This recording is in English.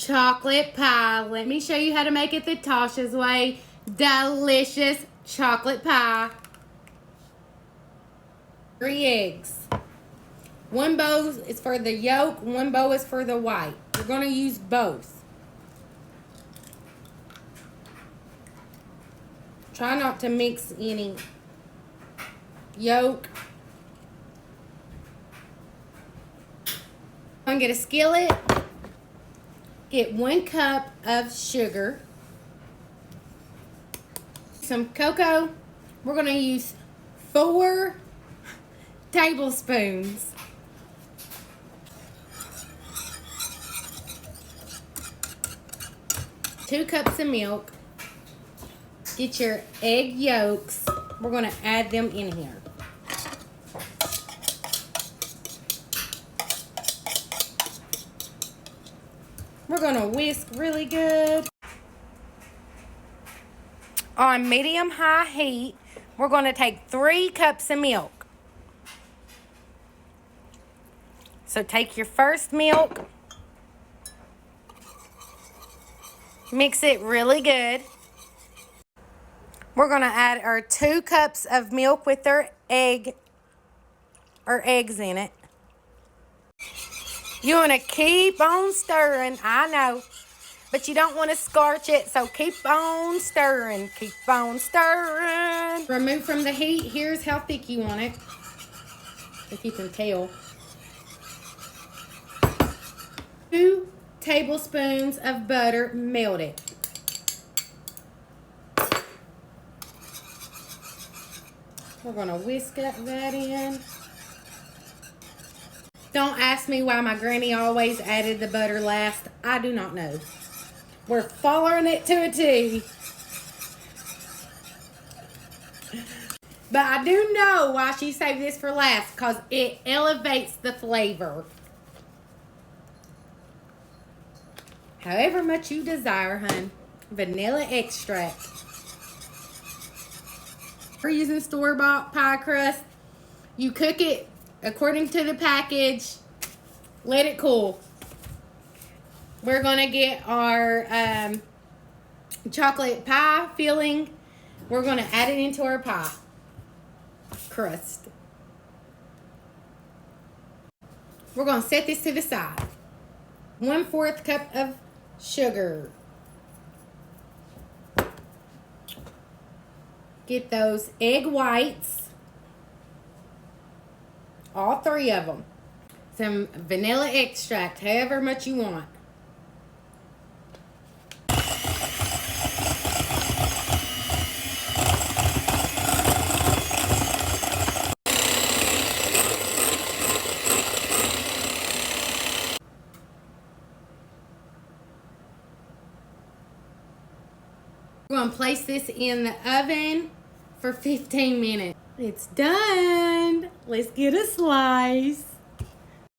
chocolate pie. Let me show you how to make it the Tasha's way. Delicious chocolate pie. 3 eggs. 1 bowl is for the yolk, 1 bowl is for the white. We're going to use both. Try not to mix any yolk. I'm going to get a skillet. Get 1 cup of sugar. Some cocoa. We're going to use 4 tablespoons. Two cups of milk. Get your egg yolks. We're going to add them in here. We're going to whisk really good. On medium-high heat, we're going to take 3 cups of milk. So take your first milk. Mix it really good. We're going to add our 2 cups of milk with our eggs in it. You want to keep on stirring, I know, but you don't want to scorch it, so keep on stirring, keep on stirring. Remove from the heat. Here's how thick you want it, if you can tell. 2 tablespoons of butter melted. We're going to whisk that in. Don't ask me why my granny always added the butter last. I do not know. We're following it to a T. But I do know why she saved this for last, because it elevates the flavor. However much you desire, hun. Vanilla extract. We're using store-bought pie crust. You cook it according to the package. Let it cool. We're going to get our chocolate pie filling. We're going to add it into our pie crust. We're going to set this to the side. 1/4 cup of sugar. Get those egg whites. All 3 of them. Some vanilla extract, however much you want. We're going to place this in the oven for 15 minutes. It's done. Let's get a slice.